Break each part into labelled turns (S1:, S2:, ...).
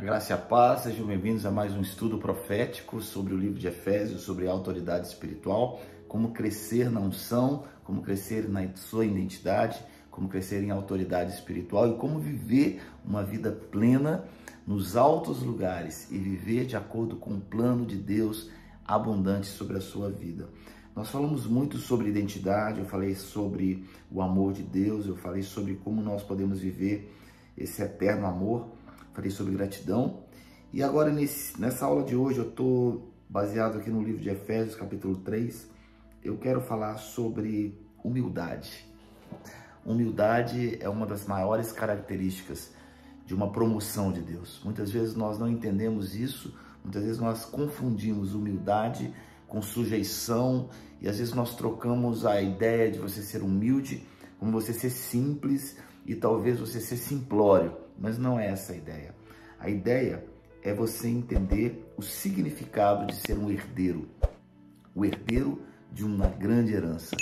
S1: A graça e a paz, sejam bem-vindos a mais um estudo profético sobre o livro de Efésios, sobre a autoridade espiritual, como crescer na unção, como crescer na sua identidade, como crescer em autoridade espiritual e como viver uma vida plena nos altos lugares e viver de acordo com o plano de Deus abundante sobre a sua vida. Nós falamos muito sobre identidade, eu falei sobre o amor de Deus, eu falei sobre como nós podemos viver esse eterno amor, falei sobre gratidão. E agora nessa aula de hoje eu estou baseado aqui no livro de Efésios, capítulo 3, eu quero falar sobre humildade. Humildade é uma das maiores características de uma promoção de Deus. Muitas vezes nós não entendemos isso, muitas vezes nós confundimos humildade com sujeição e às vezes nós trocamos a ideia de você ser humilde como você ser simples e talvez você ser simplório, mas não é essa a ideia. A ideia é você entender o significado de ser um herdeiro, o herdeiro de uma grande herança,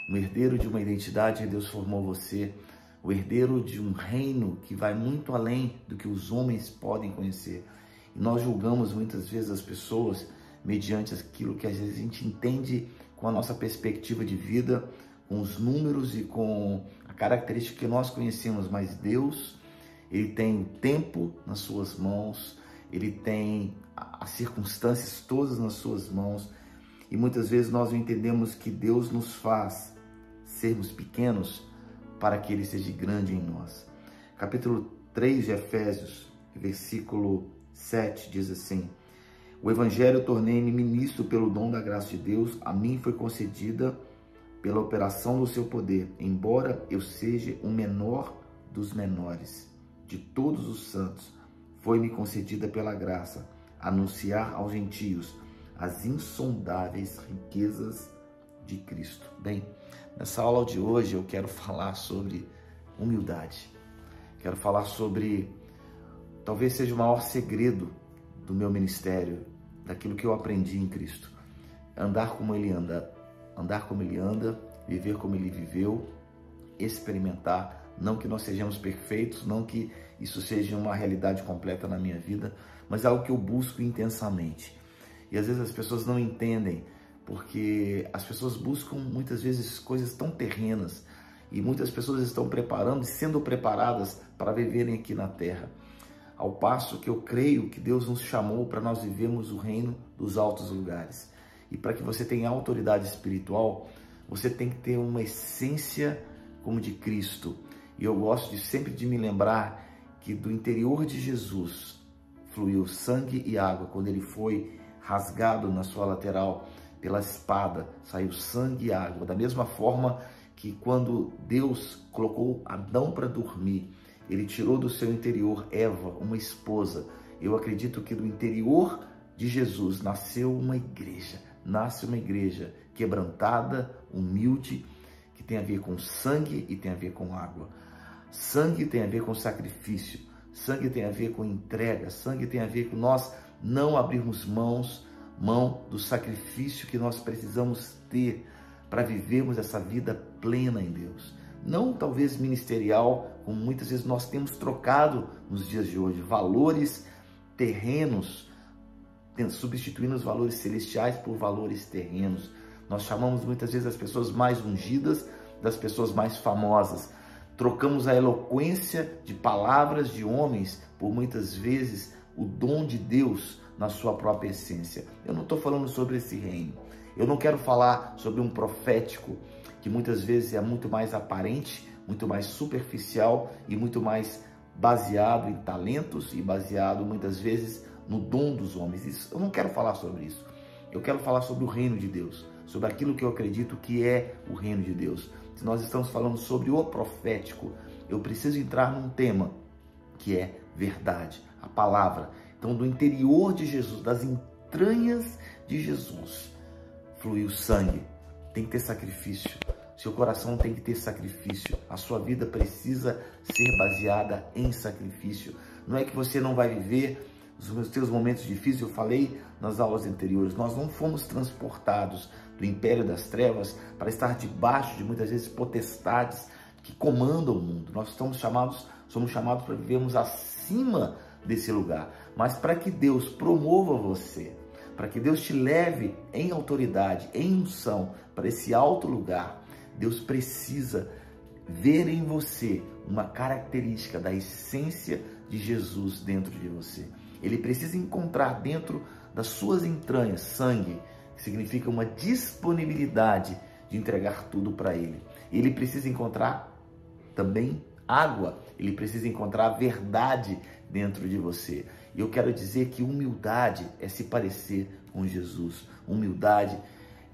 S1: um herdeiro de uma identidade que Deus formou você, o herdeiro de um reino que vai muito além do que os homens podem conhecer. E nós julgamos muitas vezes as pessoas mediante aquilo que às vezes a gente entende com a nossa perspectiva de vida, com os números e com a característica que nós conhecemos, mas Deus, Ele tem o tempo nas suas mãos, Ele tem as circunstâncias todas nas suas mãos, e muitas vezes nós não entendemos que Deus nos faz sermos pequenos para que Ele seja grande em nós. Capítulo 3 de Efésios, versículo 7, diz assim: o Evangelho tornei-me ministro pelo dom da graça de Deus, a mim foi concedida pela operação do seu poder, embora eu seja o menor dos menores. De todos os santos, foi-me concedida pela graça anunciar aos gentios as insondáveis riquezas de Cristo. Bem, nessa aula de hoje eu quero falar sobre humildade. Quero falar sobre, talvez seja o maior segredo do meu ministério, daquilo que eu aprendi em Cristo. Andar como Ele anda, viver como Ele viveu, experimentar. Não que nós sejamos perfeitos, não que isso seja uma realidade completa na minha vida, mas é algo que eu busco intensamente. E às vezes as pessoas não entendem, porque as pessoas buscam muitas vezes coisas tão terrenas, e muitas pessoas estão preparando e sendo preparadas para viverem aqui na terra. Ao passo que eu creio que Deus nos chamou para nós vivermos o reino dos altos lugares. E para que você tenha autoridade espiritual, você tem que ter uma essência como de Cristo. E eu gosto sempre de me lembrar que do interior de Jesus fluiu sangue e água. Quando ele foi rasgado na sua lateral pela espada, saiu sangue e água. Da mesma forma que quando Deus colocou Adão para dormir, ele tirou do seu interior Eva, uma esposa. Eu acredito que do interior de Jesus nasce uma igreja quebrantada, humilde, que tem a ver com sangue e tem a ver com água. Sangue tem a ver com sacrifício, sangue tem a ver com entrega, sangue tem a ver com nós não abrirmos mão do sacrifício que nós precisamos ter para vivermos essa vida plena em Deus. Não talvez ministerial, como muitas vezes nós temos trocado nos dias de hoje, valores terrenos, substituindo os valores celestiais por valores terrenos. Nós chamamos muitas vezes as pessoas mais ungidas das pessoas mais famosas. Trocamos a eloquência de palavras de homens por muitas vezes o dom de Deus na sua própria essência. Eu não estou falando sobre esse reino. Eu não quero falar sobre um profético que muitas vezes é muito mais aparente, muito mais superficial e muito mais baseado em talentos e baseado muitas vezes no dom dos homens. Eu não quero falar sobre isso. Eu quero falar sobre o reino de Deus, sobre aquilo que eu acredito que é o reino de Deus. Se nós estamos falando sobre o profético, eu preciso entrar num tema que é verdade, a palavra. Então, do interior de Jesus, das entranhas de Jesus, fluiu sangue. Tem que ter sacrifício. Seu coração tem que ter sacrifício. A sua vida precisa ser baseada em sacrifício. Não é que você não vai viver os seus momentos difíceis. Eu falei nas aulas anteriores, nós não fomos transportados do império das trevas para estar debaixo de muitas vezes potestades que comandam o mundo. Nós somos chamados para vivermos acima desse lugar. Mas para que Deus promova você, para que Deus te leve em autoridade, em unção, para esse alto lugar, Deus precisa ver em você uma característica da essência de Jesus dentro de você. Ele precisa encontrar dentro das suas entranhas sangue, que significa uma disponibilidade de entregar tudo para Ele. Ele precisa encontrar também água, ele precisa encontrar verdade dentro de você. E eu quero dizer que humildade é se parecer com Jesus. Humildade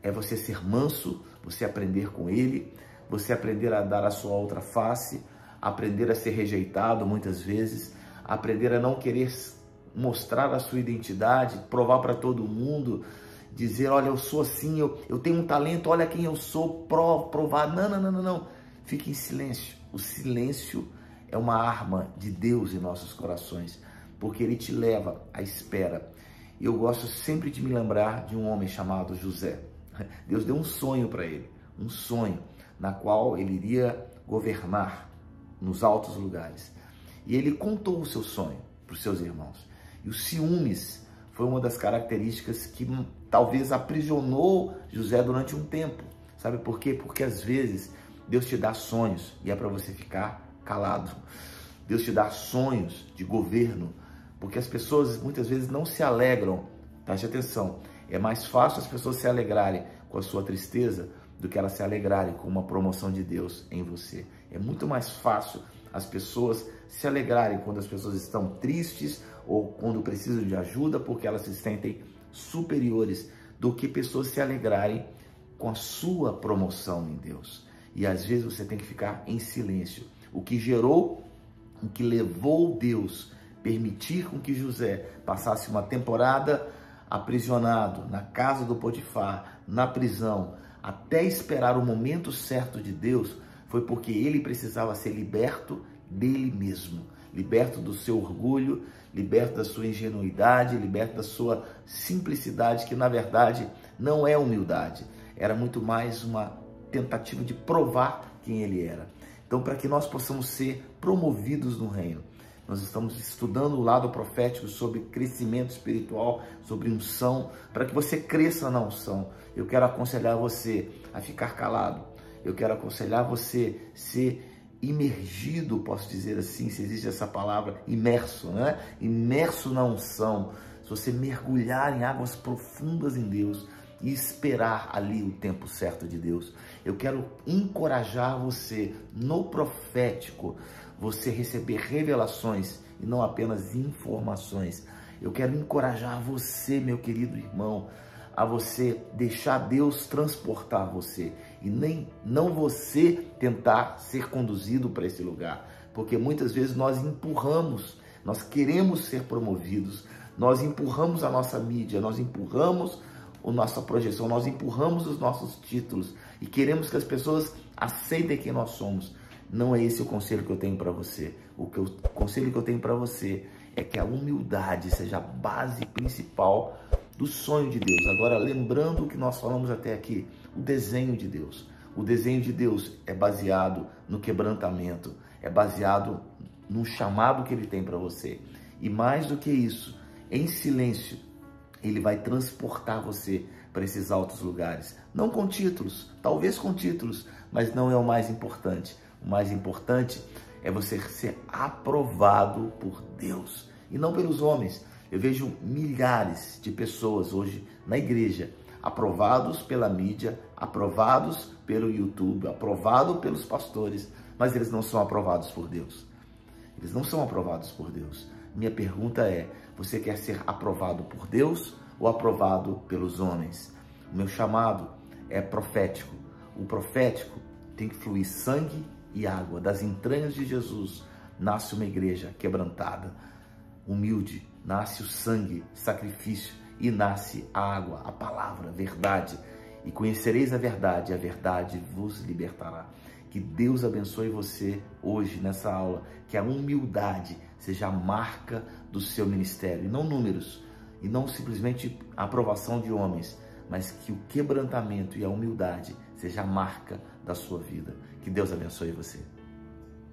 S1: é você ser manso, você aprender com Ele, você aprender a dar a sua outra face, aprender a ser rejeitado muitas vezes, aprender a não querer mostrar a sua identidade, provar para todo mundo, dizer, olha, eu sou assim, eu tenho um talento, olha quem eu sou, provar. Não. Fique em silêncio. O silêncio é uma arma de Deus em nossos corações, porque Ele te leva à espera. E eu gosto sempre de me lembrar de um homem chamado José. Deus deu um sonho para ele, um sonho na qual ele iria governar nos altos lugares. E ele contou o seu sonho para os seus irmãos. E o ciúmes foi uma das características que talvez aprisionou José durante um tempo. Sabe por quê? Porque às vezes Deus te dá sonhos e é para você ficar calado. Deus te dá sonhos de governo, porque as pessoas muitas vezes não se alegram. Preste atenção, é mais fácil as pessoas se alegrarem com a sua tristeza do que elas se alegrarem com uma promoção de Deus em você. É muito mais fácil as pessoas se alegrarem quando as pessoas estão tristes ou quando precisam de ajuda, porque elas se sentem superiores, do que pessoas se alegrarem com a sua promoção em Deus. E às vezes você tem que ficar em silêncio. O que gerou, o que levou Deus permitir com que José passasse uma temporada aprisionado na casa do Potifar, na prisão, até esperar o momento certo de Deus, foi porque ele precisava ser liberto dele mesmo, liberto do seu orgulho, liberto da sua ingenuidade, liberto da sua simplicidade, que na verdade não é humildade, era muito mais uma tentativa de provar quem ele era. Então, para que nós possamos ser promovidos no reino, nós estamos estudando o lado profético sobre crescimento espiritual, sobre unção, para que você cresça na unção. Eu quero aconselhar você a ficar calado. Eu quero aconselhar você a ser imergido, posso dizer assim, se existe essa palavra, imerso, né? Imerso na unção. Se você mergulhar em águas profundas em Deus e esperar ali o tempo certo de Deus. Eu quero encorajar você no profético, você receber revelações e não apenas informações. Eu quero encorajar você, meu querido irmão, a você deixar Deus transportar você e não você tentar ser conduzido para esse lugar, porque muitas vezes nós empurramos, nós queremos ser promovidos, nós empurramos a nossa mídia, nós empurramos a nossa projeção, nós empurramos os nossos títulos e queremos que as pessoas aceitem quem nós somos. Não é esse o conselho que eu tenho para você. O conselho que eu tenho para você é que a humildade seja a base principal do sonho de Deus. Agora, lembrando o que nós falamos até aqui, o desenho de Deus. O desenho de Deus é baseado no quebrantamento, é baseado no chamado que Ele tem para você. E mais do que isso, em silêncio, Ele vai transportar você para esses altos lugares. Não com títulos, talvez com títulos, mas não é o mais importante. O mais importante é você ser aprovado por Deus e não pelos homens. Eu vejo milhares de pessoas hoje na igreja, aprovados pela mídia, aprovados pelo YouTube, aprovados pelos pastores, mas eles não são aprovados por Deus. Eles não são aprovados por Deus. Minha pergunta é, você quer ser aprovado por Deus ou aprovado pelos homens? O meu chamado é profético. O profético tem que fluir sangue e água. Das entranhas de Jesus nasce uma igreja quebrantada, humilde, nasce o sangue, sacrifício, e nasce a água, a palavra, a verdade. E conhecereis a verdade vos libertará. Que Deus abençoe você hoje nessa aula, que a humildade seja a marca do seu ministério, e não números, e não simplesmente a aprovação de homens, mas que o quebrantamento e a humildade seja a marca da sua vida. Que Deus abençoe você.